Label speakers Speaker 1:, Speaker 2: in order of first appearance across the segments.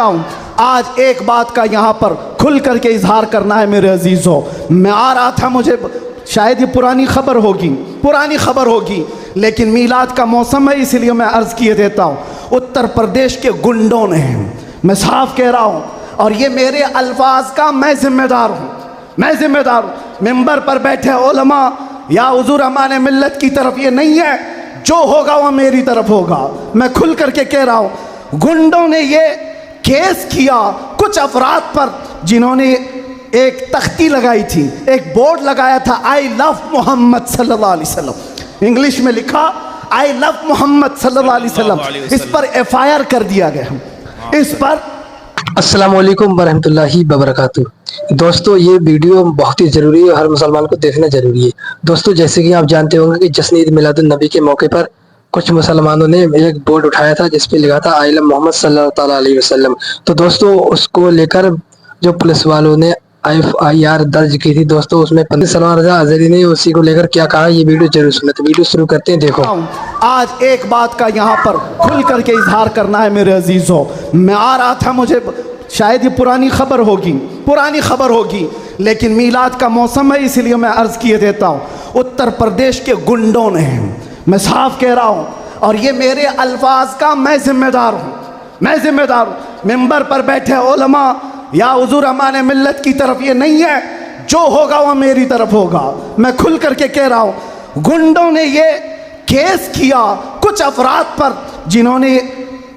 Speaker 1: देता हूँ। आज एक बात का यहाँ पर खुल करके इजहार करना है मेरे अजीज़ों। मैं आ रहा था, मुझे शायद ये पुरानी खबर होगी, लेकिन मीलाद का मौसम है इसलिए मैं अर्ज़ किए देता हूँ। उत्तर प्रदेश के गुंडों ने, मैं साफ कह रहा हूँ, और ये मेरे अल्फाज का मैं जिम्मेदार हूँ। मिंबर पर बैठे उलमा या हुजूर अमान मिल्लत की तरफ ये नहीं है, जो होगा वह मेरी तरफ होगा। मैं खुल करके कह रहा हूँ, गुंडों ने ये केस किया कुछ अफराद पर जिन्होंने एक तख्ती लगाई थी, एक बोर्ड लगाया था, आई लव मोहम्मद सल्लल्लाहु अलैहि वसल्लम, इंग्लिश में लिखा आई लव मोहम्मद सल्लल्लाहु अलैहि वसल्लम। इस पर FIR कर दिया गया। इस पर
Speaker 2: अस्सलाम वालेकुम वरहमतुल्लाहि वबरकातुहू। दोस्तों, ये वीडियो बहुत ही ज़रूरी है, हर मुसलमान को देखना ज़रूरी है। दोस्तों, जैसे कि आप जानते होंगे कि जश्न ईद मिलादुन नबी के मौके पर कुछ मुसलमानों ने एक बोर्ड उठाया था जिस पे लिखा था आई लव मोहम्मद सल्लल्लाहु अलैहि वसल्लम। तो दोस्तों, उसको लेकर जो पुलिस वालों ने FIR दर्ज की थी, दोस्तों उसमें पंडित सलमान रजा अजहरी ने उसी को लेकर क्या कहा, ये वीडियो जरूर सुने। तो वीडियो शुरू करते हैं। देखो,
Speaker 1: आज एक बात का यहाँ पर खुल करके इजहार करना है मेरे अजीज़ों। मैं आ रहा था, मुझे शायद ये पुरानी खबर होगी, लेकिन मीलाद का मौसम है इसलिए मैं अर्ज़ किए देता हूँ। उत्तर प्रदेश के गुंडों ने, मैं साफ कह रहा हूँ, और ये मेरे अल्फाज का मैं जिम्मेदार हूँ। मिंबर पर बैठे उलमा या हुजूर अमान मिल्लत की तरफ ये नहीं है, जो होगा वह मेरी तरफ होगा। मैं खुल करके कह रहा हूँ, गुंडों ने ये केस किया कुछ अफराद पर जिन्होंने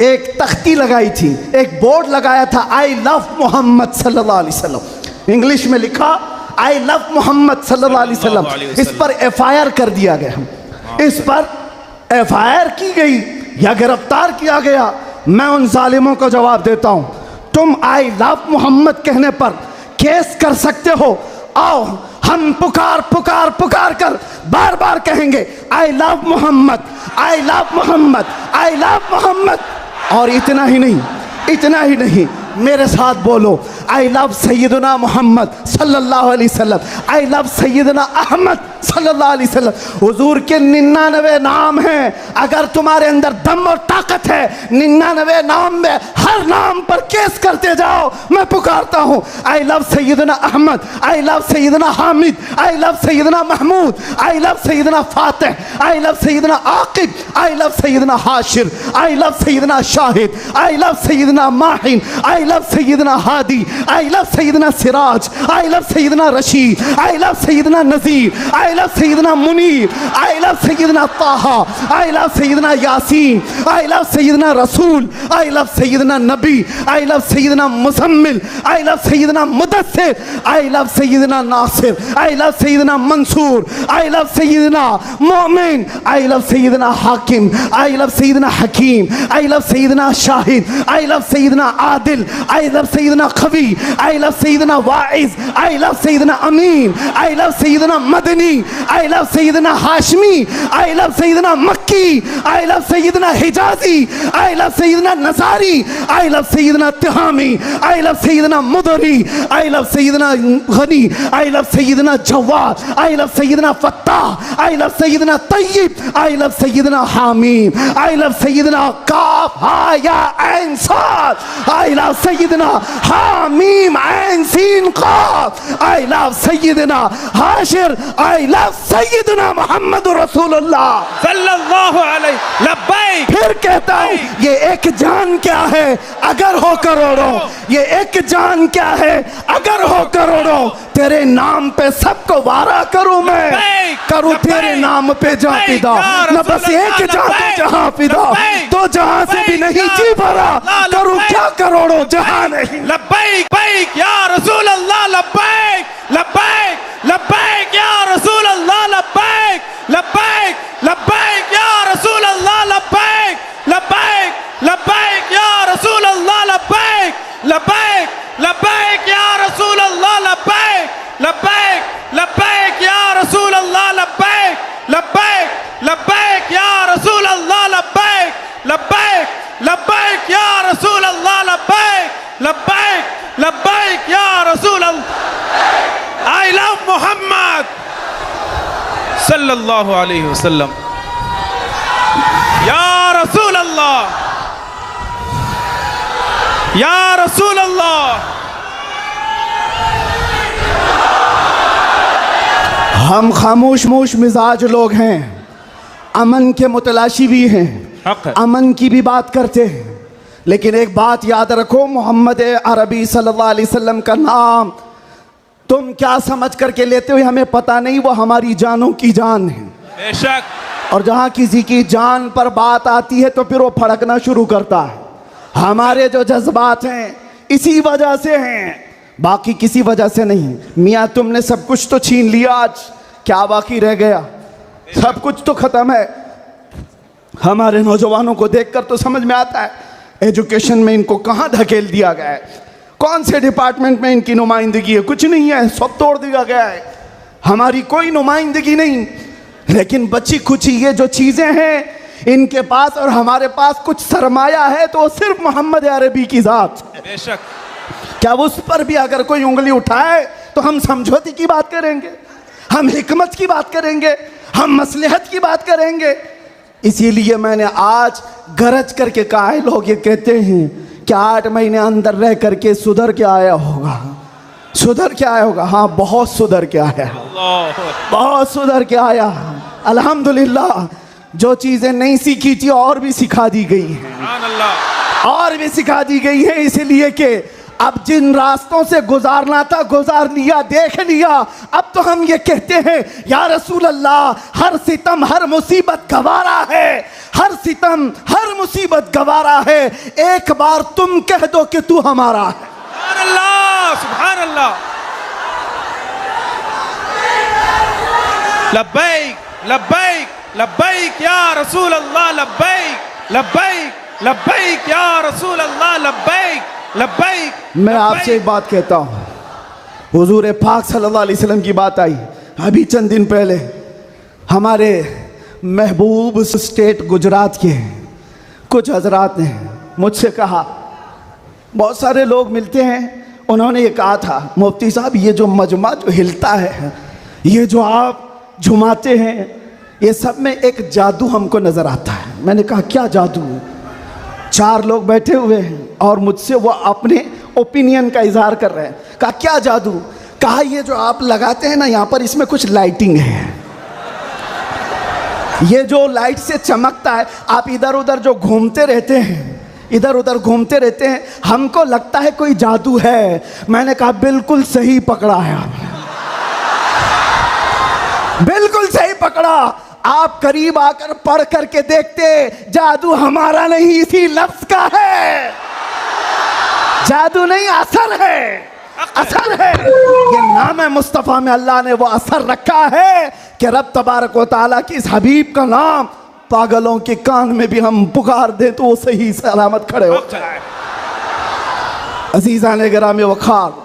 Speaker 1: एक तख्ती लगाई थी, एक बोर्ड लगाया था, आई लव मोहम्मद सल्लल्लाहु अलैहि वसल्लम, इंग्लिश में लिखा आई लव मोहम्मद सल्लल्लाहु अलैहि वसल्लम। इस पर FIR कर दिया गया। इस पर FIR की गई या गिरफ्तार किया गया। मैं उन जालिमों को जवाब देता हूँ, तुम आई लव मोहम्मद कहने पर केस कर सकते हो, आओ हम पुकार कर बार बार कहेंगे I love Mohammad, I love Mohammad, I love Mohammad. और इतना ही नहीं, मेरे साथ बोलो, आई लव सैयदना मोहम्मद सल्लल्लाहु अलैहि वसल्लम, आई लव सैयदना अहमद सल्लल्लाहु अलैहि वसल्लम। हुजूर के 99 नाम हैं, अगर तुम्हारे अंदर दम और ताकत है, 99 नाम में हर नाम पर केस करते जाओ। मैं पुकारता हूँ, I love Sayyidna Ahmad, I love Sayyidna Hamid, I love Sayyidna Mahmud, I love Sayyidna Fatih, I love Sayyidna Aqib, I love Sayyidna Hashir, I love Sayyidna Shahid, I love Sayyidna Mahin, I love Sayyidna Hadi, I love Sayyidna Siraj, I love Sayyidna Rashid, I love Sayyidna Nazir, I love Sayyidna Munir, I love Sayyidna Taha, I love Sayyidna Yasin, I love Sayyidna Rasul, I love Syedna Nabi, I love Sayyidna Muzammil, I love Sayyidna Mudassir, I love Sayyidna Nasir, I love Sayyidna Mansur, I love Sayyidna Momin, I love Sayyidna Hakim, I love Sayyidna Hakeem, I love Sayyidna Shahid, I love Sayyidna Adil, I love Sayyidna Qawi, I love Sayyidna Waiz, I love Sayyidna Amin, I love Sayyidna Madani, I love Sayyidna Hashmi, I love Sayyidna Makki, I love Sayyidna Hijazi, I love Sayyidna nursery, I love Sayyidna Tihami, I love Sayyidna Mudri, I love Sayyidna Ghani, I love Sayyidna Jawad, I love Sayyidna Fattah, I love Sayyidna Tayyab, I love Sayyidna Hamim, I love Sayyidna काफ हा या ऐन साद, I love Sayyidna Hamim ऐन सीन काफ, I love Sayyidna Hashir, I love Sayyidna Muhammad रसूलुल्लाह
Speaker 3: सल्लल्लाहु अलैहि लब्बैक।
Speaker 1: फिर कहता हूँ, ये एक जान क्या है अगर हो करोड़ों, ये एक जान क्या है अगर हो करोड़ों, तेरे नाम पे सबको वारा करूं मैं, करूं तेरे नाम पे जहां फिदा, न बस एक जहां पे जहां फिदा, तो जहां से भी नहीं जी भरा, करूं क्या करोड़ों जहां नहीं।
Speaker 3: लब्बैक बैक या रसूल अल्लाह, लब्बैक लब्बैक लब्बैक या रसूल अल्लाह, लब्बैक लब्बैक लब्बैक या रसूल अल्लाह, लब्बैक लब्बैक लब्बैक या रसूल अल्लाह, लब्बैक लब्बैक लब्बैक या रसूल अल्लाह, लब्बैक लब्बैक लब्बैक या रसूल अल्लाह, लब्बैक लब्बैक लब्बैक या रसूल अल्लाह, लब्बैक लब्बैक लब्बैक या रसूल अल्लाह, लब्बैक लब्बैक लब्बैक या रसूल अल्लाह। आई लव मोहम्मद सल्लल्लाहु अलैहि वसल्लम या रसूल अल्लाह या रसूल अल्लाह।
Speaker 1: हम खामोश मोश मिजाज लोग हैं, अमन के मुतलाशी भी हैं,
Speaker 3: हक है।
Speaker 1: अमन की भी बात करते हैं, लेकिन एक बात याद रखो, मोहम्मद अरबी सल्लल्लाहु अलैहि वसल्लम का नाम तुम क्या समझ करके लेते हो हमें पता नहीं, वो हमारी जानों की जान है।
Speaker 3: बेशक।
Speaker 1: और जहाँ किसी की जान पर बात आती है तो फिर वो फड़कना शुरू करता है। हमारे जो जज्बात हैं इसी वजह से हैं, बाकी किसी वजह से नहीं। मियाँ तुमने सब कुछ तो छीन लिया, आज क्या बाकी रह गया? सब कुछ तो ख़त्म है। हमारे नौजवानों को देखकर तो समझ में आता है एजुकेशन में इनको कहाँ धकेल दिया गया है, कौन से डिपार्टमेंट में इनकी नुमाइंदगी है? कुछ नहीं है, सब तोड़ दिया गया है, हमारी कोई नुमाइंदगी नहीं। लेकिन बची खुची ये जो चीज़ें हैं इनके पास और हमारे पास कुछ सरमाया है तो सिर्फ मोहम्मद अरबी की ज़ात है।
Speaker 3: बेशक।
Speaker 1: क्या उस पर भी अगर कोई उंगली उठाए तो हम समझौते की बात करेंगे, हम हिकमत की बात करेंगे, हम मसलहत की बात करेंगे। इसीलिए मैंने आज गरज करके कहा है, लोग ये कहते हैं कि 8 महीने अंदर रह करके सुधर के आया होगा, सुधर के आया होगा। हाँ, बहुत सुधर के आया, बहुत सुधर के आया। अल्हम्दुलिल्लाह, जो चीज़ें नहीं सीखी थी और भी सिखा दी गई हैं, और भी सिखा दी गई है। इसलिए कि अब जिन रास्तों से गुजारना था गुजार लिया, देख लिया। अब तो हम ये कहते हैं या रसूल अल्लाह, हर सितम हर मुसीबत गवारा है, हर सितम हर मुसीबत गवारा है, एक बार तुम कह दो कि तू हमारा है।
Speaker 3: सुभान अल्लाह, सुभान अल्लाह। लब्बैक लब्बैक लब्बैक या रसूल अल्लाह, लब्बैक लब्बैक लब्बैक या रसूल अल्लाह, लब्बैक लब्बैक।
Speaker 1: मैं आपसे एक बात कहता हूँ, हुजूर पाक सल्लल्लाहु अलैहि वसल्लम की बात आई अभी चंद दिन पहले। हमारे महबूब स्टेट गुजरात के कुछ हजरात ने मुझसे कहा, बहुत सारे लोग मिलते हैं, उन्होंने ये कहा था मुफ्ती साहब ये जो मजमा जो हिलता है, ये जो आप झुमाते हैं, ये सब में एक जादू हमको नज़र आता है। मैंने कहा क्या जादू? 4 लोग बैठे हुए हैं और मुझसे वो अपने ओपिनियन का इजहार कर रहे हैं। कहा क्या जादू? कहा ये जो आप लगाते हैं ना यहाँ पर, इसमें कुछ लाइटिंग है, ये जो लाइट से चमकता है, आप इधर उधर जो घूमते रहते हैं, इधर उधर घूमते रहते हैं, हमको लगता है कोई जादू है। मैंने कहा बिल्कुल सही पकड़ा है आपने, बिल्कुल सही पकड़ा। आप करीब आकर पढ़ करके देखते, जादू हमारा नहीं इसी लफ्ज का है, जादू नहीं असर है, असर है। ये नाम है मुस्तफ़ा में अल्लाह ने वो असर रखा है कि रब तबारक व तआला की इस हबीब का नाम पागलों के कान में भी हम पुकार दे तो वो सही सलामत खड़े हो जाए। अजीज़ान गिरामी वक़ार,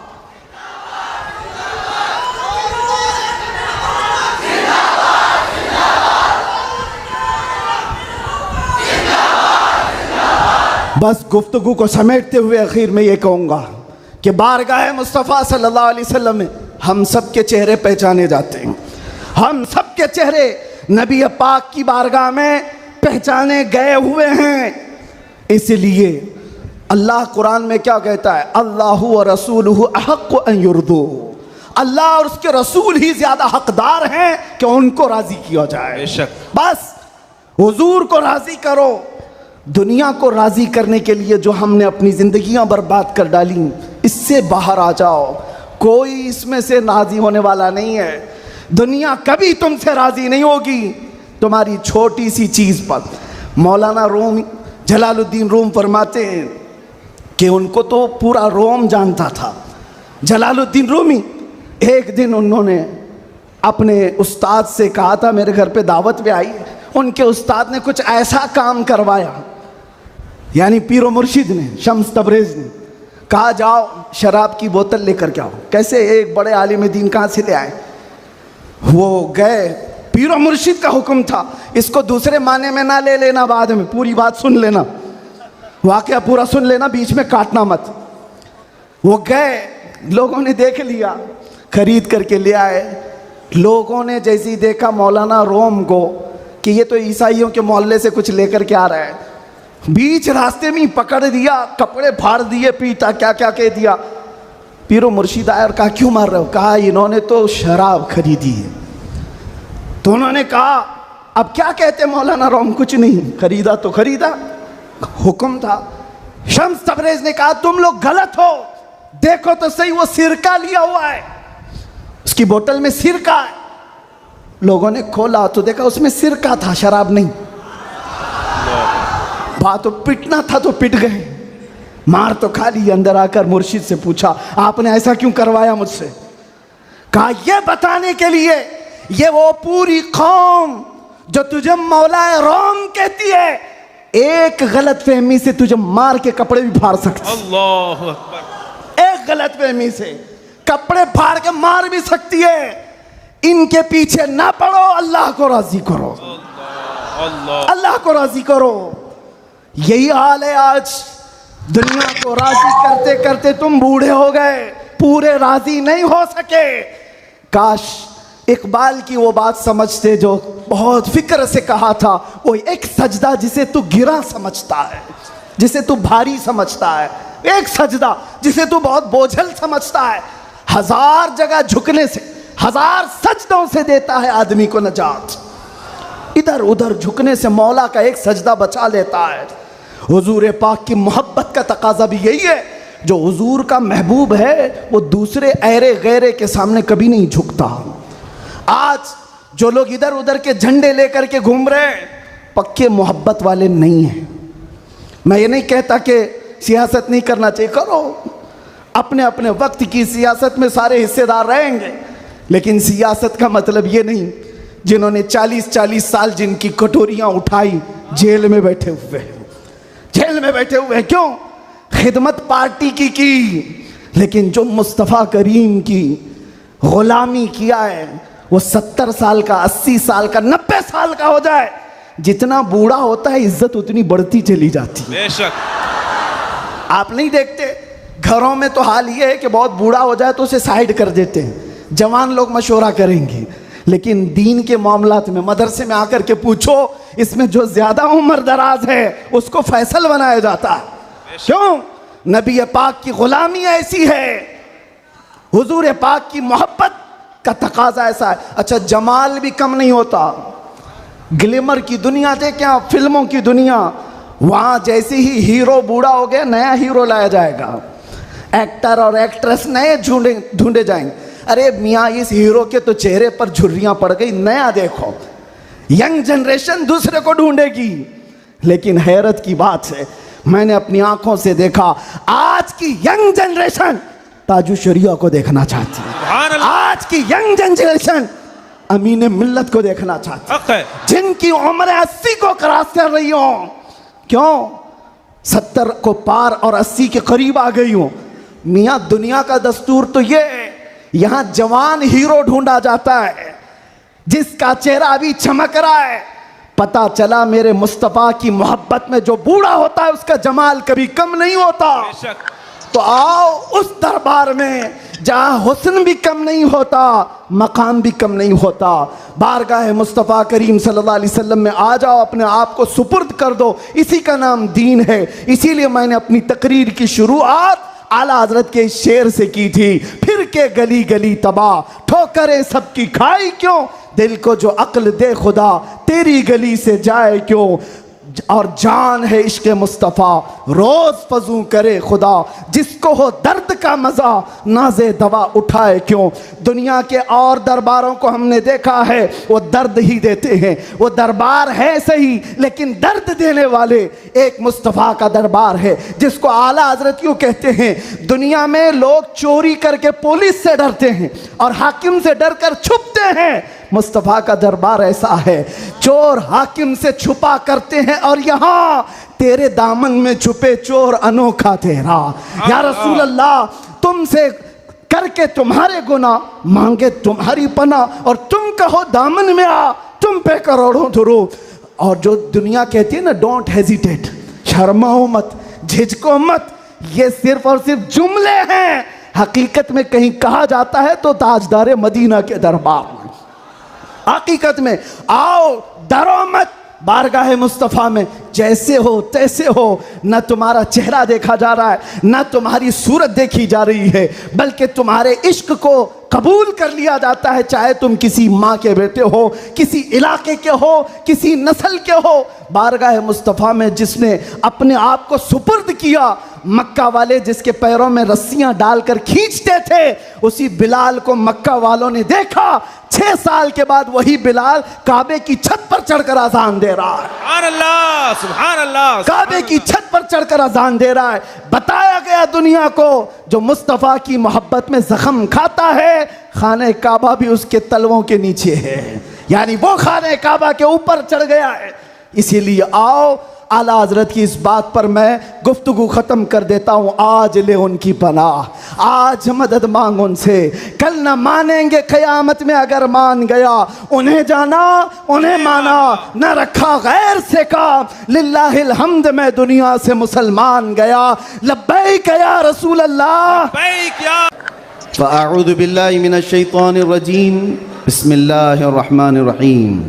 Speaker 1: बस गुफ्तगू को समेटते हुए आखिर में ये कहूँगा कि बारगाह मुस्तफ़ा सल्लल्लाहु अलैहि वसल्लम में हम सब के चेहरे पहचाने जाते हैं, हम सब के चेहरे नबी पाक की बारगाह में पहचाने गए हुए हैं। इसलिए अल्लाह कुरान में क्या कहता है, अल्लाहु व रसूलुहु अहक्कु अन युर्दू, अल्लाह और उसके रसूल ही ज़्यादा हकदार हैं कि उनको राज़ी किया जाए।
Speaker 3: बेशक।
Speaker 1: बस हुजूर को राज़ी करो। दुनिया को राज़ी करने के लिए जो हमने अपनी ज़िंदगियां बर्बाद कर डाली, इससे बाहर आ जाओ। कोई इसमें से राज़ी होने वाला नहीं है। दुनिया कभी तुमसे राज़ी नहीं होगी तुम्हारी छोटी सी चीज़ पर। मौलाना रूम जलालुद्दीन रूम फरमाते हैं कि उनको तो पूरा रोम जानता था। जलालुद्दीन रूमी, एक दिन उन्होंने अपने उस्ताद से कहा था, मेरे घर पे दावत पे आई, उनके उस्ताद ने कुछ ऐसा काम करवाया, यानी पीरो मुर्शिद ने, शम्स तबरेज़ ने कहा जाओ शराब की बोतल लेकर के आओ। कैसे? एक बड़े आलिम दीन कहाँ से ले आए? वो गए, पीरो मुर्शिद का हुक्म था, इसको दूसरे माने में ना ले लेना, बाद में पूरी बात सुन लेना, वाकया पूरा सुन लेना, बीच में काटना मत। वो गए, लोगों ने देख लिया, खरीद करके ले आए। लोगों ने जैसे ही देखा मौलाना रोम को कि ये तो ईसाइयों के मोहल्ले से कुछ लेकर के आ रहा है, बीच रास्ते में ही पकड़ दिया, कपड़े फाड़ दिए, पीटा, क्या क्या कह दिया। पीरो मुर्शिद आया और कहा क्यों मार रहे हो? कहा इन्होंने तो शराब खरीदी है। तो उन्होंने कहा अब क्या कहते मौलाना रोम? कुछ नहीं, खरीदा तो खरीदा, हुक्म था। शम्स तबरेज ने कहा तुम लोग गलत हो, देखो तो सही वो सिरका लिया हुआ है, उसकी बोतल में सिरका है। लोगों ने खोला तो देखा उसमें सिरका था, शराब नहीं। बात तो पिटना था तो पिट गए, मार तो खा ली। अंदर आकर मुर्शिद से पूछा आपने ऐसा क्यों करवाया मुझसे? कहा यह बताने के लिए ये वो पूरी कौम जो तुझे मौलाए रोम कहती है, एक गलत फहमी से तुझे मार के कपड़े भी फाड़ सकती।
Speaker 3: अल्लाह अकबर।
Speaker 1: एक गलत फहमी से कपड़े फाड़ के मार भी सकती है। इनके पीछे ना पड़ो, अल्लाह को राजी करो, अल्लाह को राजी करो। यही हाल है आज। दुनिया को राजी करते करते तुम बूढ़े हो गए, पूरे राजी नहीं हो सके। काश इकबाल की वो बात समझते जो बहुत फिक्र से कहा था, वो एक सजदा जिसे तू गिरा समझता है, जिसे तू भारी समझता है, एक सजदा जिसे तू बहुत बोझल समझता है, 1000 जगह झुकने से, 1000 सजदों से देता है आदमी को नजात। इधर उधर झुकने से मौला का एक सजदा बचा लेता है। हुजूर पाक की मोहब्बत का तकाजा भी यही है। जो हुजूर का महबूब है वो दूसरे ऐरे गैरे के सामने कभी नहीं झुकता। आज जो लोग इधर उधर के झंडे लेकर के घूम रहे हैं, पक्के मोहब्बत वाले नहीं हैं। मैं ये नहीं कहता कि सियासत नहीं करना चाहिए, करो, अपने अपने वक्त की सियासत में सारे हिस्सेदार रहेंगे, लेकिन सियासत का मतलब ये नहीं जिन्होंने 40-40 साल जिनकी कटोरियां उठाई जेल में बैठे हुए हैं, जेल में बैठे हुए हैं। क्यों? खिदमत पार्टी की, लेकिन जो मुस्तफ़ा करीम की गुलामी किया है वो 70 साल का, 80 साल का, 90 साल का हो जाए, जितना बूढ़ा होता है इज्जत उतनी बढ़ती चली जाती है।
Speaker 3: बेशक।
Speaker 1: आप नहीं देखते घरों में तो हाल ये है कि बहुत बूढ़ा हो जाए तो उसे साइड कर देते हैं, जवान लोग मशवरा करेंगे, लेकिन दीन के मामलात में मदरसे में आकर के पूछो, इसमें जो ज्यादा उम्र दराज है उसको फैसल बनाया जाता है। क्यों? नबी पाक की गुलामी ऐसी है, हुजूर पाक की मोहब्बत का तकाजा ऐसा है। अच्छा, जमाल भी कम नहीं होता। ग्लिमर की दुनिया देखें आप, फिल्मों की दुनिया, वहां जैसे ही हीरो बूढ़ा हो गया नया हीरो लाया जाएगा, एक्टर और एक्ट्रेस नए ढूंढे जाएंगे। अरे मियाँ इस हीरो के तो चेहरे पर झुर्रियां पड़ गई, नया देखो। यंग जनरेशन दूसरे को ढूंढेगी। लेकिन हैरत की बात है, मैंने अपनी आंखों से देखा आज की यंग जनरेशन ताजु शरिया को देखना चाहती है। आज की यंग जनरेशन अमीन मिल्लत को देखना चाहती है, जिनकी उम्र 80 को क्रॉस कर रही हो। क्यों? 70 को पार और 80 के करीब आ गई हो। मियाँ दुनिया का दस्तूर तो ये है, यहां जवान हीरो ढूंढा जाता है जिसका चेहरा अभी चमक रहा है। पता चला मेरे मुस्तफा की मोहब्बत में जो बूढ़ा होता है उसका जमाल कभी कम नहीं होता। तो आओ उस दरबार में जहां हुस्न भी कम नहीं होता, मकाम भी कम नहीं होता। बारगाह मुस्तफ़ा करीम सल्लल्लाहु अलैहि वसल्लम में आ जाओ, अपने आप को सुपुर्द कर दो, इसी का नाम दीन है। इसीलिए मैंने अपनी तकरीर की शुरुआत आला हजरत के शेर से की थी, फिर के गली गली तबाह, ठोकरें सबकी खाई क्यों, दिल को जो अक्ल दे खुदा, तेरी गली से जाए क्यों। और जान है इश्क मुस्तफ़ा, रोज फजू करे खुदा, जिसको हो दर्द का मजा नाज़े दवा उठाए क्यों। दुनिया के और दरबारों को हमने देखा है, वो दर्द ही देते हैं, वो दरबार है सही लेकिन दर्द देने वाले। एक मुस्तफ़ा का दरबार है जिसको आला हजरत क्यों कहते हैं। दुनिया में लोग चोरी करके पुलिस से डरते हैं और हाकिम से डर कर छुपते हैं, मुस्तफ़ा का दरबार ऐसा है, चोर हाकिम से छुपा करते हैं और यहाँ तेरे दामन में छुपे चोर अनोखा तेरा। या रसूल अल्लाह, तुमसे करके तुम्हारे गुनाह मांगे तुम्हारी पना, और तुम कहो दामन में आ, तुम पे करोड़ों दुरूद। और जो दुनिया कहती है ना, डोंट हेजिटेट, शर्माओ मत, झिझको मत, ये सिर्फ और सिर्फ जुमले हैं। हकीकत में कहीं कहा जाता है तो ताजदार मदीना के दरबार में, हकीकत में आओ डरो मत, बारगाह मुस्तफ़ा में जैसे हो तैसे हो, न तुम्हारा चेहरा देखा जा रहा है, न तुम्हारी सूरत देखी जा रही है, बल्कि तुम्हारे इश्क को कबूल कर लिया जाता है, चाहे तुम किसी माँ के बेटे हो, किसी इलाके के हो, किसी नस्ल के हो। बारगाह मुस्तफ़ा में जिसने अपने आप को सुपुर्द किया, मक्का वाले जिसके पैरों में रस्सियां डालकर खींचते थे, उसी बिलाल को मक्का वालों ने देखा। 6 साल के बाद वही बिलाल काबे की छत पर चढ़कर अजान दे रहा है।
Speaker 3: सुभान अल्लाह, सुभान अल्लाह।
Speaker 1: काबे की छत पर चढ़कर अजान दे रहा है। बताया गया दुनिया को, जो मुस्तफ़ा की मोहब्बत में जख्म खाता है, खाने काबा भी उसके तलवों के नीचे है, यानी वो खाने काबा के ऊपर चढ़ गया है। इसीलिए आओ, आला हजरत की इस बात पर मैं गुफ्तगू ख़त्म कर देता हूँ। आज ले उनकी पनाह, आज मदद मांग उनसे, कल न मानेंगे क़यामत में अगर मान गया। उन्हें जाना, उन्हें माना, न रखा गैर से काम, लिल्लाहिल हम्द मैं दुनिया से मुसलमान गया। लब्बैक या रसूल अल्लाह।
Speaker 3: लब्बैक या
Speaker 1: फ़अऊज़ु बिल्लाहि मिनश शैतानिर रजीम, बिस्मिल्लाहिर रहमानिर रहीम।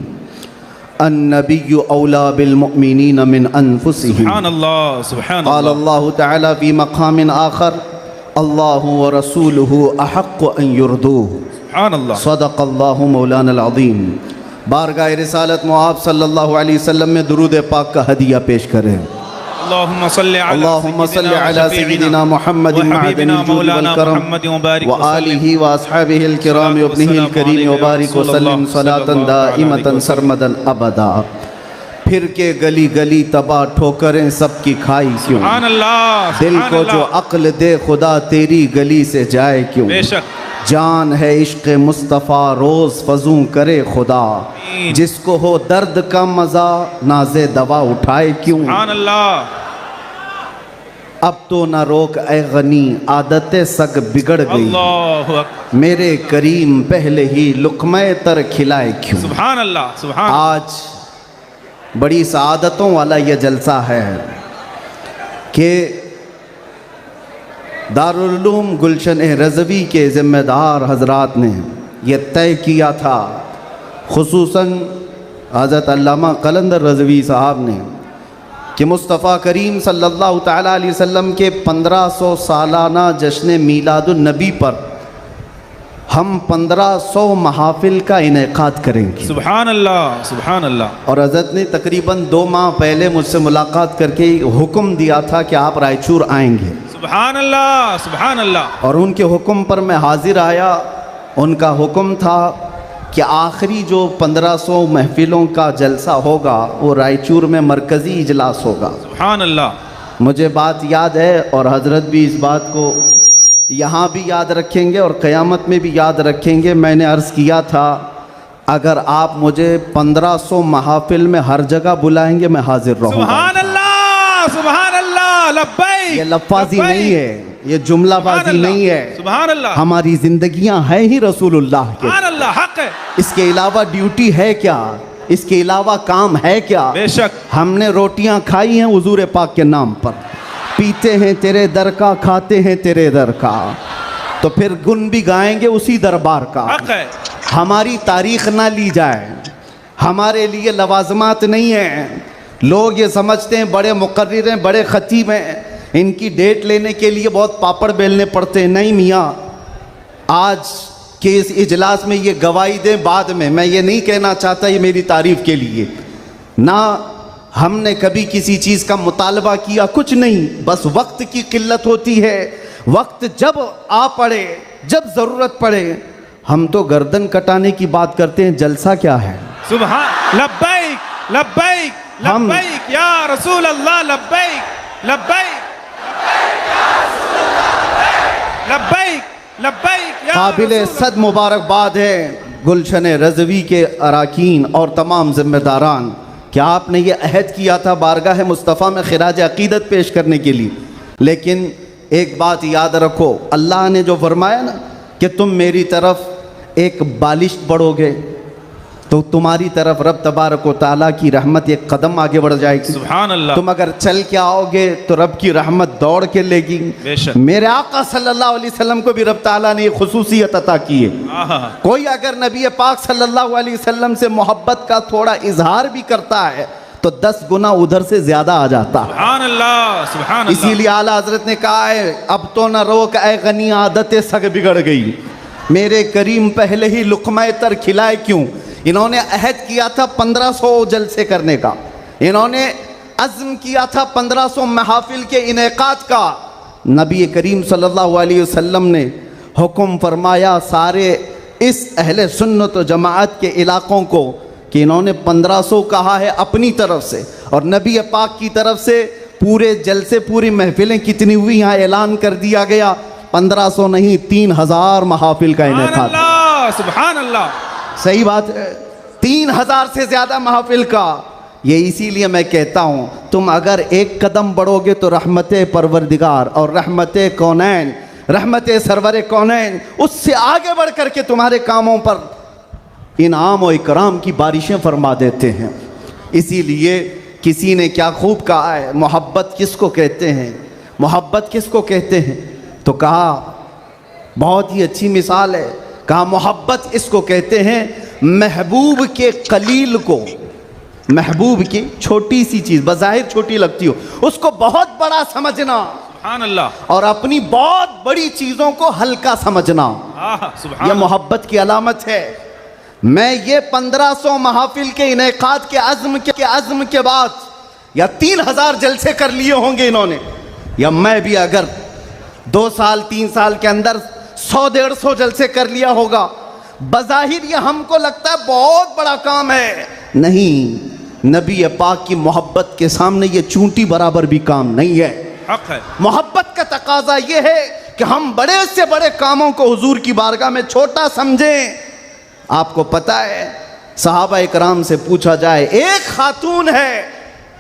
Speaker 1: अन्नबिय्यु औला बिल मुअमिनीन मिन अनफुसिहिम।
Speaker 3: सुभान अल्लाह, सुभान
Speaker 1: क़ाल अल्लाह तआला फ़ी मक़ामिन आख़र, अल्लाहु व रसूलुहु अहक़्क़ु अन युरदूह।
Speaker 3: सुभान अल्लाह।
Speaker 1: सदक़ल्लाहु मौलाना अज़ीम। बारगाह रिसालत में आप सल्लल्लाहु अलैहि वसल्लम में दुरूद पाक का हदिया पेश करें।
Speaker 3: अल्लाहुम्मा सल्लि
Speaker 1: अला सय्यिदिना मुहम्मदिन मअदनिल जूद वल करम व आलिहि व अस्हाबिहिल किराम व इब्निहिल करीम व बारिक व सल्लिम सलातन दाइमतन सरमदन अबदा। फिर के गली गली तबाह ठोकरें सबकी खाई क्यों,
Speaker 3: सुभान अल्लाह।
Speaker 1: दिल को जो अक्ल दे खुदा तेरी गली से जाए क्यों।
Speaker 3: बेशक
Speaker 1: जान है इश्क मुस्तफ़ा रोज़ फजूं करे खुदा, जिसको हो दर्द का मज़ा नाज़े दवा उठाए क्यों।
Speaker 3: सुभान अल्लाह।
Speaker 1: अब तो न रोक ए गनी आदतें सग बिगड़ गई,
Speaker 3: अल्लाहु अकबर।
Speaker 1: मेरे करीम पहले ही लुक़्मे तर खिलाए क्यों।
Speaker 3: सुभान अल्लाह, सुभान।
Speaker 1: आज बड़ी सआदतों वाला यह जलसा है कि दारुल उलूम गुलशन रज़वी के ज़िम्मेदार हजरात ने यह तय किया था, खुसूसन हज़रत अल्लामा कलंदर रज़वी साहब ने, कि मुस्तफ़ा करीम सल्लल्लाहु तआला अलैहि वसल्लम के 1500 सालाना जश्न मीलादुन नबी पर हम 1500 महाफिल का इनेकाद करेंगे।
Speaker 3: सुभान अल्लाह, सुभान अल्लाह।
Speaker 1: और हज़रत ने तकरीबन 2 माह पहले मुझसे मुलाकात करके हुक्म दिया था कि आप रायचूर आएंगे।
Speaker 3: सुभान अल्लाह, सुभान अल्लाह।
Speaker 1: और उनके हुक्म पर मैं हाजिर आया। उनका हुक्म था कि आखिरी जो 1500 महफिलों का जलसा होगा वो रायचूर में मरकज़ी इजलास होगा।
Speaker 3: सुभान अल्लाह।
Speaker 1: मुझे बात याद है और हज़रत भी इस बात को यहाँ भी याद रखेंगे और क़यामत में भी याद रखेंगे। मैंने अर्ज़ किया था, अगर आप मुझे 1500 महाफिल में हर जगह बुलाएंगे मैं हाजिर रहूँगा।
Speaker 3: सुभान अल्लाह, सुभान अल्लाह। लब्बैक।
Speaker 1: ये लफ्ज़ी नहीं है, ये जुमलाबाजी नहीं है।
Speaker 3: सुभान अल्लाह।
Speaker 1: हमारी जिंदगियां हैं ही रसूलुल्लाह के।
Speaker 3: सुभान अल्लाह, हक है।
Speaker 1: इसके अलावा ड्यूटी है क्या, इसके अलावा काम है क्या।
Speaker 3: बेशक।
Speaker 1: हमने रोटियां खाई हैं हुजूर पाक के नाम पर, पीते हैं तेरे दर का, खाते हैं तेरे दर का, तो फिर गुन भी गाएंगे उसी दरबार का।
Speaker 3: हक है।
Speaker 1: हमारी तारीख ना ली जाए, हमारे लिए लवाजमात नहीं है। लोग ये समझते हैं बड़े मुकर्रिर हैं, बड़े खतीब हैं, इनकी डेट लेने के लिए बहुत पापड़ बेलने पड़ते हैं। नहीं मियाँ, आज के इस इजलास में ये गवाही दें बाद में। मैं ये नहीं कहना चाहता ये मेरी तारीफ़ के लिए, ना हमने कभी किसी चीज़ का मुतालबा किया, कुछ नहीं, बस वक्त की किल्लत होती है। वक्त जब आ पड़े, जब ज़रूरत पड़े, हम तो गर्दन कटाने की बात करते हैं, जलसा क्या है।
Speaker 3: सुभान। लब्बैक, लब्बैक, लब्बैक या रसूल अल्लाह। लब्बैक, लब्बैक, लब्बैक, लब्बैक या
Speaker 1: काबिल सद मुबारकबाद है गुलशन रज़वी के अराकीन और तमाम ज़िम्मेदारान, क्या आपने ये अहद किया था बारगाह मुस्तफ़ा में खिराज अक़ीदत पेश करने के लिए। लेकिन एक बात याद रखो, अल्लाह ने जो फरमाया ना कि तुम मेरी तरफ एक बालिश बढ़ोगे तो तुम्हारी तरफ रब तबारक व तआला की रहमत एक कदम आगे बढ़ जाएगी।
Speaker 3: सुभान अल्लाह।
Speaker 1: तुम अगर चल के आओगे तो रब की रहमत दौड़ के लेगी।
Speaker 3: बेशक।
Speaker 1: मेरे आका सल्लल्लाहु अलैहि वसल्लम को भी रब ताला ने खुसूसियत अता की है। कोई अगर नबी पाक सल्लल्लाहु अलैहि वसल्लम से मोहब्बत का थोड़ा इजहार भी करता है तो 10 गुना उधर से ज्यादा आ जाता।
Speaker 3: सुभान अल्लाह, सुभान अल्लाह।
Speaker 1: इसीलिए आला हजरत ने कहा है, अब तो न रोक ऐ गनी आदतें सग बिगड़ गई, मेरे करीम पहले ही लुक़मा तर खिलाए क्यों। इन्होंने अहद किया था 1500 जलसे करने का, इन्होंने अज़्म किया था 1500 महफिल के इनेकात का। नबी करीम सल्लल्लाहु अलैहि वसल्लम ने हुक्म फरमाया सारे इस अहले सुन्नत व जमाअत के इलाक़ों को कि इन्होंने 1500 कहा है अपनी तरफ से, और नबी पाक की तरफ से पूरे जलसे पूरी महफिलें कितनी हुई यहाँ ऐलान कर दिया गया, 1500 नहीं 3000 महफिल का इनेकात।
Speaker 3: सुभान अल्लाह,
Speaker 1: सही बात है, 3000 से ज़्यादा महफिल का। ये इसीलिए मैं कहता हूँ तुम अगर एक कदम बढ़ोगे तो रहमत परवरदिगार और रहमत कौनैन, रहमत सरवर कौनैन उससे आगे बढ़ कर के तुम्हारे कामों पर इनाम और इकराम की बारिशें फरमा देते हैं। इसीलिए किसी ने क्या खूब कहा है, मोहब्बत किसको कहते हैं, मोहब्बत किसको कहते हैं, तो कहा बहुत ही अच्छी मिसाल है, कहा मोहब्बत इसको कहते हैं महबूब के कलील को, महबूब की छोटी सी चीज़ बज़ाहिर छोटी लगती हो उसको बहुत बड़ा समझना,
Speaker 3: सुभान अल्लाह,
Speaker 1: और अपनी बहुत बड़ी चीज़ों को हल्का समझना, यह मोहब्बत की अलामत है। मैं ये 1500 महफिल के इनेकात के अज़्म के बाद या 3000 जलसे कर लिए होंगे इन्होंने, या मैं भी अगर 2 साल 3 साल के अंदर 100-150 जलसे कर लिया होगा, बज़ाहिर ये हमको लगता है बहुत बड़ा काम है, नहीं, नबी पाक की मोहब्बत के सामने ये चूंटी बराबर भी काम नहीं है।
Speaker 3: हक है।
Speaker 1: मोहब्बत का तकाजा ये है कि हम बड़े से बड़े कामों को हुजूर की बारगाह में छोटा समझें। आपको पता है सहाबा इकराम से पूछा जाए, एक खातून है,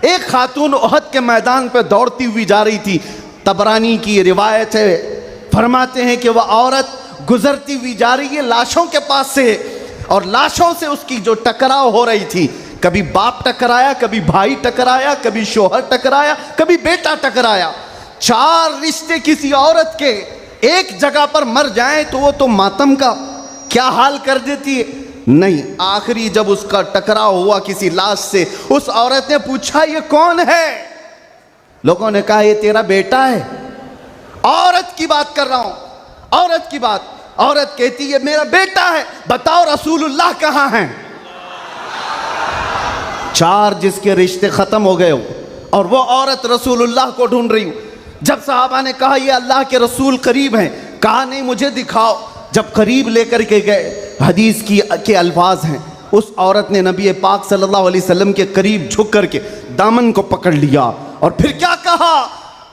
Speaker 1: एक खातून उहद के मैदान पर दौड़ती हुई जा रही थी, तबरानी की रिवायत है, फरमाते हैं कि वह औरत गुजरती हुई जा रही है लाशों के पास से, और लाशों से उसकी जो टकराव हो रही थी, कभी बाप टकराया, कभी भाई टकराया, कभी शोहर टकराया, कभी बेटा टकराया। 4 रिश्ते किसी औरत के एक जगह पर मर जाएं तो वो तो मातम का क्या हाल कर देती है, नहीं, आखिरी जब उसका टकराव हुआ किसी लाश से, उस औरत ने पूछा ये कौन है, लोगों ने कहा ये तेरा बेटा है। औरत की बात कर रहा हूं, औरत की बात, औरत कहती है मेरा बेटा है, बताओ रसूलुल्लाह कहाँ हैं। 4 जिसके रिश्ते खत्म हो गए हो और वो औरत रसूलुल्लाह को ढूंढ रही हो। जब सहाबा ने कहा ये अल्लाह के रसूल करीब हैं, कहा नहीं मुझे दिखाओ। जब करीब लेकर के गए, हदीस के अल्फाज हैं, उस औरत ने नबी पाक सल्लल्लाहु अलैहि वसल्लम के करीब झुक करके दामन को पकड़ लिया और फिर क्या कहा,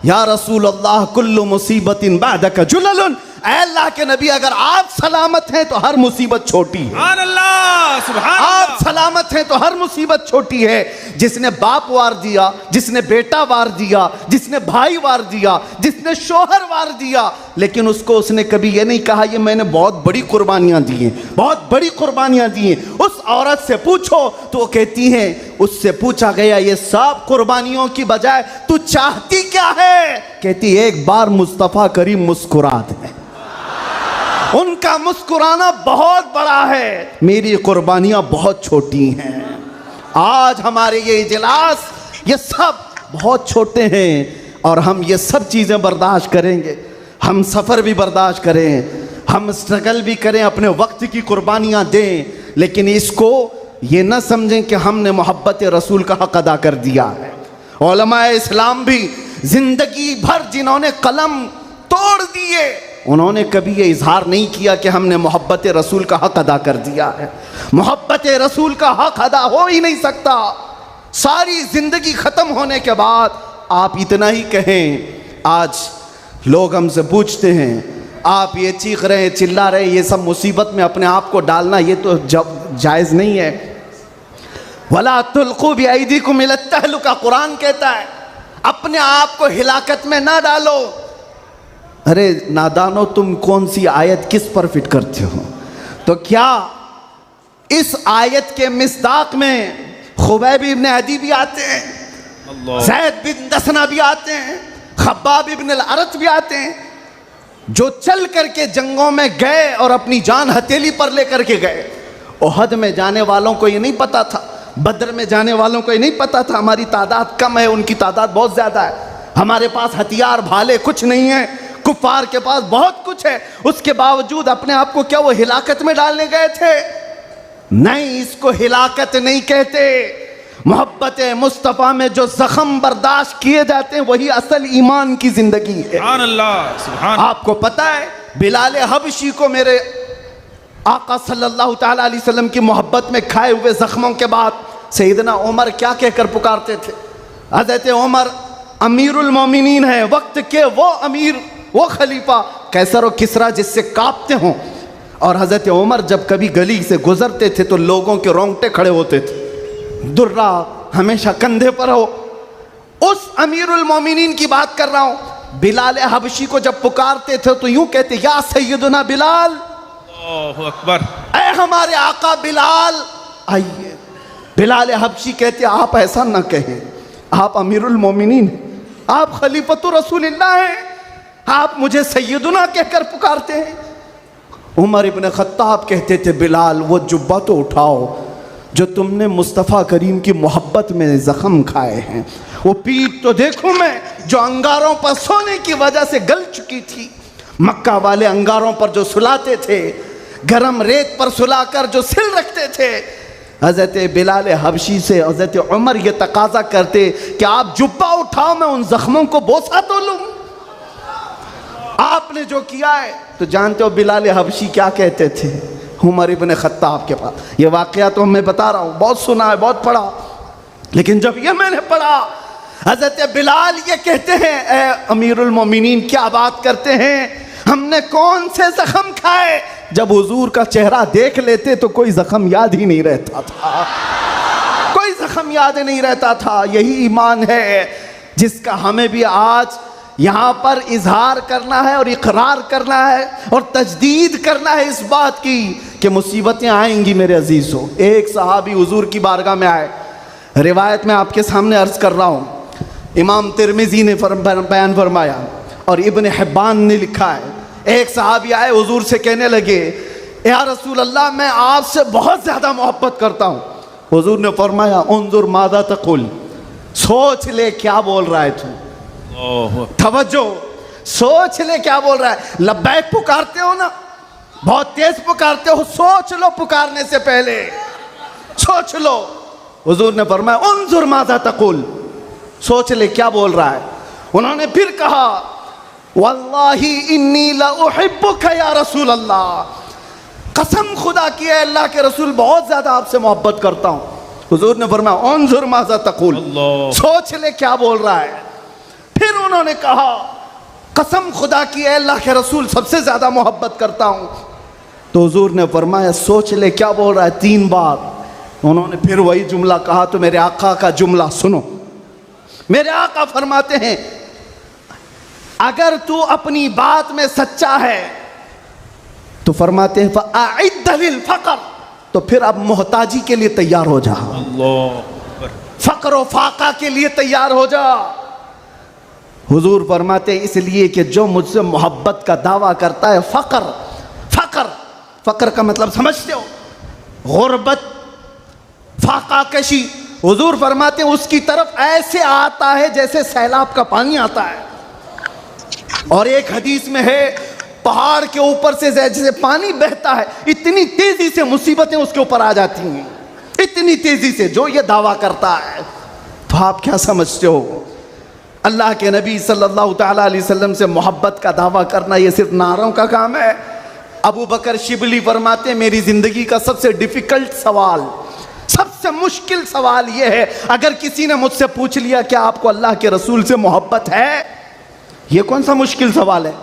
Speaker 1: या रसूल अल्लाह कुल्लु मुसीबतिन बादका जुललुन, ऐ अल्लाह के नबी अगर आप सलामत हैं तो हर मुसीबत छोटी है।
Speaker 3: सुभान अल्लाह, सुभान
Speaker 1: आप
Speaker 3: अल्लाह।
Speaker 1: सलामत हैं तो हर मुसीबत छोटी है। जिसने बाप वार दिया, जिसने बेटा वार दिया, जिसने भाई वार दिया, जिसने शोहर वार दिया, लेकिन उसने कभी ये नहीं कहा ये मैंने बहुत बड़ी कुर्बानियां दी हैं, बहुत बड़ी कुर्बानियां दी हैं। उस औरत से पूछो तो वो कहती हैं, उससे पूछा गया ये सब कुर्बानियों की बजाय तू चाहती क्या है, कहती एक बार मुस्तफ़ा करीम मुस्कुरा दे। उनका मुस्कुराना बहुत बड़ा है, मेरी कुर्बानियां बहुत छोटी हैं। आज हमारे ये इजलास ये सब बहुत छोटे हैं और हम ये सब चीज़ें बर्दाश्त करेंगे, हम सफ़र भी बर्दाश्त करें, हम स्ट्रगल भी करें, अपने वक्त की कुर्बानियां दें, लेकिन इसको ये न समझें कि हमने मोहब्बत रसूल का हक़ अदा कर दिया है। उलमाए इस्लाम भी ज़िंदगी भर जिन्होंने कलम तोड़ दिए, उन्होंने कभी ये इजहार नहीं किया कि हमने मोहब्बत रसूल का हक़ अदा कर दिया है। मोहब्बत रसूल का हक़ अदा हो ही नहीं सकता। सारी ज़िंदगी ख़त्म होने के बाद आप इतना ही कहें। आज लोग हमसे पूछते हैं, आप ये चीख रहे हैं, चिल्ला रहे हैं, ये सब मुसीबत में अपने आप को डालना ये तो जायज़ नहीं है। वला तुल्क़ू बिअयदीकुम इला तहलुका, कुरान कहता है अपने आप को हिलाकत में ना डालो। अरे नादानो, तुम कौन सी आयत किस पर फिट करते हो? तो क्या इस आयत के मिस्दाक में खुबैब इब्न अदी भी आते हैं, ज़ैद बिन दसना भी आते हैं, खब्बाब इब्न अल-अरत भी आते हैं, जो चल करके जंगों में गए और अपनी जान हथेली पर लेकर के गए। उहद में जाने वालों को ये नहीं पता था बद्र में जाने वालों को ये नहीं पता था हमारी तादाद कम है, उनकी तादाद बहुत ज़्यादा है। हमारे पास हथियार भाले कुछ नहीं है, कुफार के पास बहुत कुछ है। उसके बावजूद अपने आप को क्या वो हिलाकत में डालने गए थे? नहीं, इसको हिलाकत नहीं कहते। मोहब्बत मुस्तफ़ा में जो जख्म बर्दाश्त किए जाते हैं वही असल ईमान की जिंदगी है।
Speaker 3: सुभान अल्लाह, सुभान।
Speaker 1: आपको पता है बिलाल हबशी को मेरे आका सल्लल्लाहु ताला अलैहि वसल्लम की मोहब्बत में खाए हुए जख्मों के बाद सैयदना उमर क्या कहकर पुकारते थे? हज़रत उमर अमीरुल मोमिनीन है, वक्त के वो अमीर, वो खलीफा कैसर और किसरा जिससे कांपते हों। और हज़रत उमर जब कभी गली से गुजरते थे तो लोगों के रोंगटे खड़े होते थे। दुर्रा हमेशा कंधे पर हो। उस अमीरुल मोमिनीन की बात कर रहा हूं। बिलाल हबशी को जब पुकारते थे तो यूं कहते, या सैयदना बिलाल,
Speaker 3: अल्लाहु अकबर,
Speaker 1: ऐ हमारे आका बिलाल आइए। बिलाल हबशी कहते, आप ऐसा ना कहें, आप अमीरुल मोमिनीन, आप खलीफतुर रसूलिल्लाह हैं, आप मुझे सैयदना कहकर पुकारते हैं। उमर इब्न खत्ताब कहते थे, बिलाल वो जुब्बा तो उठाओ जो तुमने मुस्तफ़ा करीम की मोहब्बत में ज़ख्म खाए हैं। वो पीठ तो देखूं मैं जो अंगारों पर सोने की वजह से गल चुकी थी। मक्का वाले अंगारों पर जो सुलाते थे, गरम रेत पर सुलाकर जो सिल रखते थे। हज़रत बिलाल हबशी से हज़रत उमर ये तकाजा करते कि आप जुब्बा उठाओ, मैं उन ज़ख्मों को बोसा तो लूँ। आपने जो किया है तो जानते हो बिलाल हबशी क्या कहते थे उमर इब्न खत्ताब के पास? ये वाक़या तो मैं बता रहा हूँ, बहुत सुना है, बहुत पढ़ा, लेकिन जब ये मैंने पढ़ा, हज़रत बिलाल ये कहते हैं, ए अमीरुल मोमिनीन क्या बात करते हैं, हमने कौन से ज़ख्म खाए? जब हुजूर का चेहरा देख लेते तो कोई ज़ख्म याद ही नहीं रहता था, कोई ज़ख्म याद नहीं रहता था। यही ईमान है जिसका हमें भी आज यहाँ पर इजहार करना है और इकरार करना है और तजदीद करना है इस बात की कि मुसीबतें आएंगी मेरे अजीज़ों। एक सहाबी हुजूर की बारगाह में आए, रिवायत में आपके सामने अर्ज़ कर रहा हूँ, इमाम तिरमिज़ी ने बयान फरमाया और इब्न हिब्बान ने लिखा है। एक सहाबी आए, हुजूर से कहने लगे, या रसूल अल्लाह, मैं आपसे बहुत ज़्यादा मोहब्बत करता हूँ। हुजूर ने फरमाया, उन्जुर मादा तकुल, सोच ले क्या बोल रहा है तू, तवज्जो, सोच ले क्या बोल रहा है। लब्बैक पुकारते हो ना, बहुत तेज पुकारते हो, सोच लो पुकारने से पहले, सोच लो। हुजूर ने फरमाया, उन्जुर मादा तकुल, सोच ले क्या बोल रहा है। उन्होंने फिर कहा, वल्लाही इन्नी ला उहिब्बुका या रसूल अल्लाह, कसम खुदा की है अल्लाह के रसूल, बहुत ज्यादा आपसे मोहब्बत करता हूँ। हुजूर ने फरमाया, उन्जुर मादा तकुल, सोच ले क्या बोल रहा है। फिर उन्होंने कहा, कसम खुदा की है अल्लाह के रसूल, सबसे ज्यादा मोहब्बत करता हूं। तो हुजूर ने फरमाया, सोच ले क्या बोल रहा है, 3 बार। उन्होंने फिर वही जुमला कहा। तो मेरे आका का जुमला सुनो। मेरे आका फरमाते हैं, अगर तू अपनी बात में सच्चा है तो फरमाते हैं फ़अइद्द लिल फ़क़र, तो फिर अब मोहताजी के लिए तैयार हो जा, फ़क़र व फ़ाक़ा के लिए तैयार हो जा। हुजूर फरमाते हैं, इसलिए कि जो मुझसे मोहब्बत का दावा करता है, फ़क़र, फ़क़र, फ़क़र का मतलब समझते हो, गुर्बत, फ़ाक़ा कशी। हुजूर फरमाते हैं, उसकी तरफ ऐसे आता है जैसे सैलाब का पानी आता है। और एक हदीस में है, पहाड़ के ऊपर से जैसे पानी बहता है, इतनी तेजी से मुसीबतें उसके ऊपर आ जाती हैं, इतनी तेजी से, जो ये दावा करता है। तो आप क्या समझते हो, अल्लाह के नबी सल्लल्लाहु ताला अलैहि वसल्लम से मोहब्बत का दावा करना ये सिर्फ नारों का काम है? अबू बकर शिबली फरमाते हैं, मेरी ज़िंदगी का सबसे डिफ़िकल्ट सवाल, सबसे मुश्किल सवाल ये है, अगर किसी ने मुझसे पूछ लिया कि आपको अल्लाह के रसूल से मोहब्बत है, ये कौन सा मुश्किल सवाल है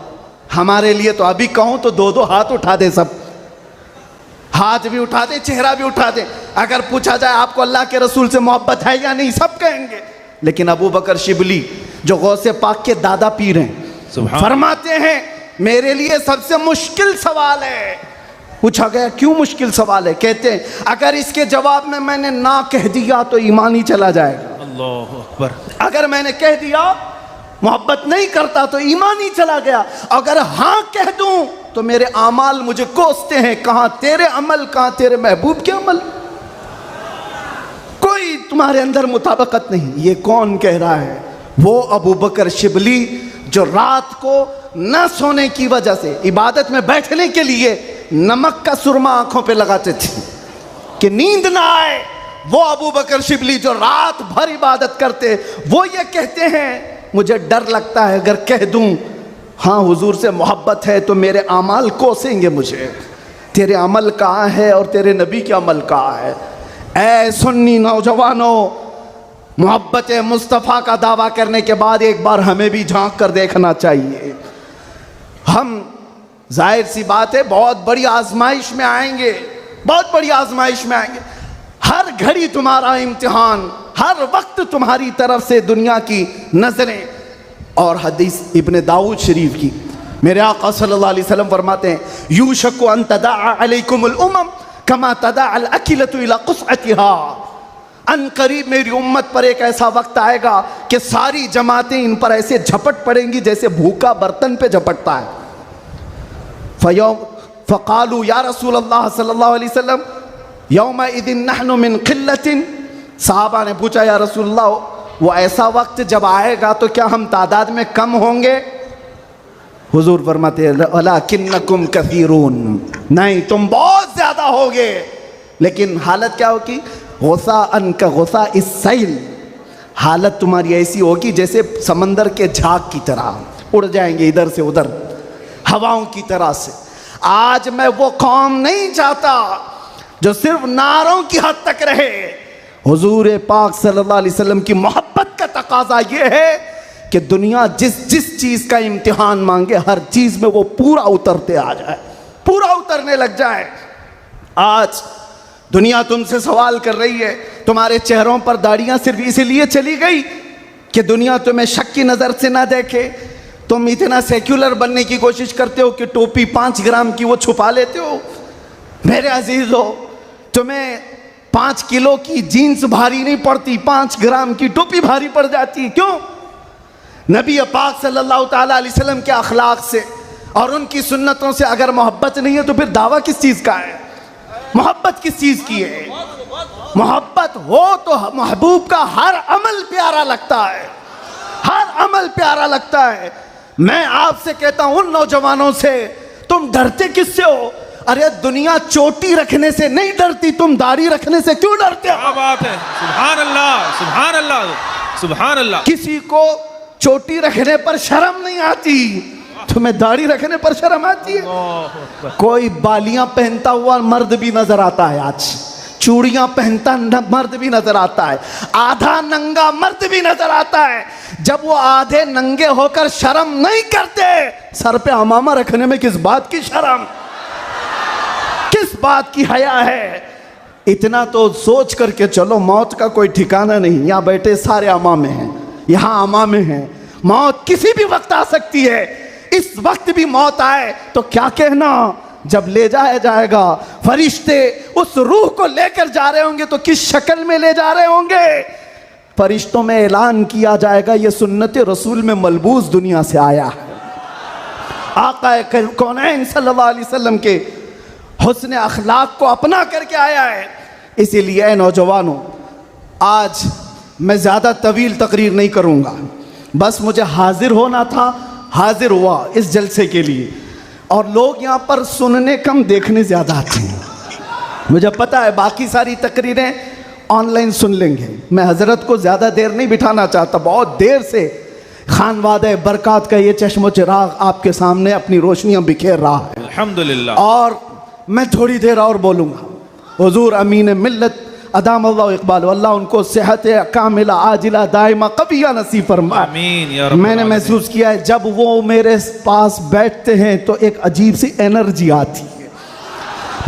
Speaker 1: हमारे लिए? तो अभी कहूँ तो 2-2 हाथ उठा दे, सब हाथ भी उठा दे, चेहरा भी उठा दे। अगर पूछा जाए आपको अल्लाह के रसूल से मोहब्बत है या नहीं, सब कहेंगे। लेकिन अबू बकर शिबली जो गौसे पाक के दादा पीर हैं, फरमाते हैं, मेरे लिए सबसे मुश्किल सवाल है। पूछा गया, क्यों मुश्किल सवाल है? कहते हैं, अगर इसके जवाब में मैंने ना कह दिया तो ईमान ही चला जाएगा।
Speaker 3: अल्लाहु अकबर।
Speaker 1: अगर मैंने कह दिया मोहब्बत नहीं करता तो ईमान ही चला गया। अगर हाँ कह दूं तो मेरे आमाल मुझे कोसते हैं, कहां तेरे अमल, कहां तेरे महबूब के अमल। तुम्हारे अंदर मुताबिकत नहीं। ये कौन कह रहा है? वो अबू बकर शिबली जो रात को न सोने की वजह से इबादत में बैठने के लिए नमक का सुरमा आंखों पे लगाते थे कि नींद ना आए। वो अबू बकर शिबली जो रात भर इबादत करते, वो ये कहते हैं मुझे डर लगता है अगर कह दूं हाँ हुजूर से मोहब्बत है तो मेरे अमाल कोसेंगे मुझे। तेरे अमल कहाँ है और तेरे नबी के अमल कहाँ है? ऐ सुन्नी नौजवानों, मोहब्बत मुस्तफ़ा का दावा करने के बाद एक बार हमें भी झांक कर देखना चाहिए। हम जाहिर सी बात है बहुत बड़ी आजमाइश में आएंगे, बहुत बड़ी आजमाइश में आएंगे। हर घड़ी तुम्हारा इम्तिहान, हर वक्त तुम्हारी तरफ से दुनिया की नजरें। और हदीस इब्ने दाऊद शरीफ की मेरे आका सल्लल्लाहु अलैहि वसल्लम फरमाते हैं यूशकु अन तदा अलैकुमुल उमम कमा तदा अल अकिलतु इला कुसअतिहा। अन करीब मेरी उम्मत पर एक ऐसा वक्त आएगा कि सारी जमातें इन पर ऐसे झपट पड़ेंगी जैसे भूखा बर्तन पे झपटता है। फ़क़ालू या रसूल अल्लाह सल्लल्लाहु अलैहि वसल्लम यौमा इदिन नहनु मिन क़िल्लतिन। साहबा ने पूछा या रसूल अल्लाह, वो ऐसा वक्त जब आएगा तो क्या हम तादाद में कम होंगे? हुजूर फरमाते हैं वलाकिन्नकुम कसीरून, नहीं तुम बहुत ज़्यादा होगे। लेकिन हालत क्या होगी? गुस्सा अन का गुस्सा इस सैल, हालत तुम्हारी ऐसी होगी जैसे समंदर के झाग की तरह उड़ जाएंगे इधर से उधर हवाओं की तरह से। आज मैं वो कौम नहीं चाहता जो सिर्फ नारों की हद तक रहे। हुजूर पाक सल्लल्लाहु अलैहि वसल्लम की मोहब्बत का तकाजा ये है कि दुनिया जिस जिस चीज़ का इम्तिहान मांगे हर चीज़ में वो पूरा उतरते आ जाए, पूरा उतरने लग जाए। आज दुनिया तुमसे सवाल कर रही है, तुम्हारे चेहरों पर दाढ़ियाँ सिर्फ इसलिए चली गई कि दुनिया तुम्हें शक की नज़र से ना देखे। तुम इतना सेक्युलर बनने की कोशिश करते हो कि टोपी 5 ग्राम की वो छुपा लेते हो। मेरे अजीज़ों, तुम्हें 5 किलो की जीन्स भारी नहीं पड़ती, 5 ग्राम की टोपी भारी पड़ जाती। क्यों? नबी पाक सल्लल्लाहु ताला अलैहि वसल्लम के अखलाक से और उनकी सुन्नतों से अगर मोहब्बत नहीं है तो फिर दावा किस चीज़ का है? मोहब्बत किस चीज़ की है? मोहब्बत हो तो महबूब का हर अमल प्यारा लगता है, हर अमल प्यारा लगता है। मैं आपसे कहता हूं उन नौजवानों से, तुम डरते किससे हो? अरे दुनिया चोटी रखने से नहीं डरती, तुम दाढ़ी रखने से क्यों डरते हो?
Speaker 3: क्या बात है, सुभान अल्लाह, सुभान अल्लाह, सुभान अल्लाह।
Speaker 1: किसी को चोटी रखने पर शर्म नहीं आती, तुम्हें दाढ़ी रखने पर शर्म आती है। कोई बालियां पहनता हुआ मर्द भी नजर आता है, आज चूड़ियां पहनता मर्द भी नजर आता है, आधा नंगा मर्द भी नजर आता है। जब वो आधे नंगे होकर शर्म नहीं करते, सर पे अमामा रखने में किस बात की शर्म, किस बात की हया है? इतना तो सोच करके चलो, मौत का कोई ठिकाना नहीं। यहाँ बैठे सारे अमामे हैं, यहाँ अमामे हैं, मौत किसी भी वक्त आ सकती है। इस वक्त भी मौत आए तो क्या कहना, जब ले जाया जाएगा फरिश्ते उस रूह को लेकर जा रहे होंगे तो किस शक्ल में ले जा रहे होंगे? फरिश्तों में ऐलान किया जाएगा ये सुन्नत रसूल में मलबूस दुनिया से आया है। आका कौनैन सल्लल्लाहु अलैहि वसल्लम के हुस्न अखलाक को अपना करके आया है। इसीलिए नौजवानों, आज मैं ज़्यादा तवील तकरीर नहीं करूँगा, बस मुझे हाजिर होना था, हाजिर हुआ इस जलसे के लिए। और लोग यहाँ पर सुनने कम, देखने ज़्यादा आते हैं। मुझे पता है बाकी सारी तकरीरें ऑनलाइन सुन लेंगे। मैं हज़रत को ज़्यादा देर नहीं बिठाना चाहता, बहुत देर से खानवादे बरक़ात का ये चश्मो चिराग आपके सामने अपनी रोशनियाँ बिखेर रहा है,
Speaker 3: अल्हम्दुलिल्लाह।
Speaker 1: और मैं थोड़ी देर और बोलूँगा। हुजूर अमीन मिल्लत अदाम अल्लाह इकबाल, अल्लाह उनको सेहत कामिला आजिला दाइमा कबिया नसीब फरमाए।
Speaker 3: आमीन या रब्बल
Speaker 1: मैंने महसूस किया है जब वो मेरे पास बैठते हैं तो एक अजीब सी एनर्जी आती है।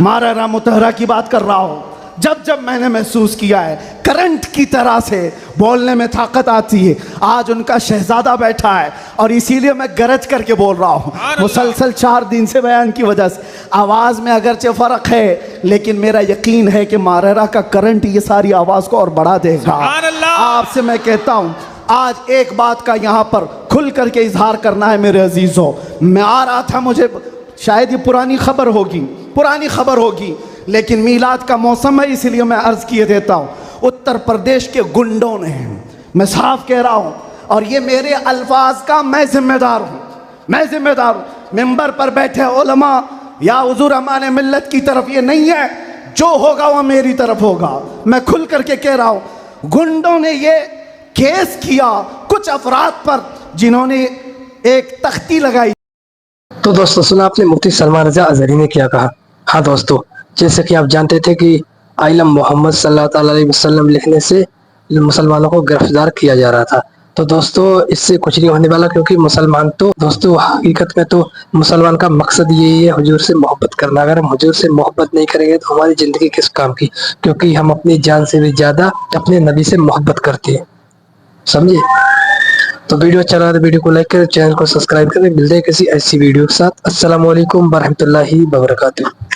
Speaker 1: मारा मुतहरा की बात कर रहा हूँ, जब जब मैंने महसूस किया है करंट की तरह से बोलने में ताकत आती है। आज उनका शहजादा बैठा है और इसीलिए मैं गरज करके बोल रहा हूँ। मुसलसल 4 दिन से बयान की वजह से आवाज़ में अगरचे फ़र्क है, लेकिन मेरा यकीन है कि मारेरा का करंट ये सारी आवाज़ को और बढ़ा देगा। आपसे मैं कहता हूँ आज एक बात का यहाँ पर खुल करके इजहार करना है मेरे अजीज़ों। मैं आ रहा था, मुझे शायद ये पुरानी खबर होगी, लेकिन मीलाद का मौसम है इसलिए मैं अर्ज़ किए देता हूँ। उत्तर प्रदेश के गुंडों ने। मैं साफ कह रहा हूँ, और ये मेरे अल्फाज का मैं जिम्मेदार हूँ, मैं जिम्मेदार हूँ। मिंबर पर बैठे उलमा या हुजूर अमान मिल्लत की तरफ ये नहीं है, जो होगा वो मेरी तरफ होगा। मैं खुल करके कह रहा हूँ, गुंडों ने ये केस किया कुछ अफराद पर जिन्होंने एक तख्ती लगाई।
Speaker 2: तो दोस्तों सुना आपने मुफ्ती सलमान रजा अजहरी ने क्या कहा। हाँ दोस्तों, जैसे कि आप जानते थे कि आइलम मोहम्मद सल्लल्लाहु अलैहि वसल्लम लिखने से मुसलमानों को गिरफ्तार किया जा रहा था। तो दोस्तों इससे कुछ नहीं होने वाला, क्योंकि मुसलमान तो दोस्तों हकीकत में तो मुसलमान का मकसद यही है हुजूर से मोहब्बत करना। अगर हम हुजूर से मोहब्बत नहीं करेंगे तो हमारी ज़िंदगी किस काम की, क्योंकि हम अपनी जान से भी ज़्यादा अपने नबी से मोहब्बत करते हैं, समझे। तो वीडियो अच्छा लगा तो वीडियो को लाइक करें, चैनल को सब्सक्राइब करें। मिलते हैं किसी ऐसी वीडियो के साथ। अस्सलाम वालेकुम वरहमतुल्लाहि वबरकातुहू।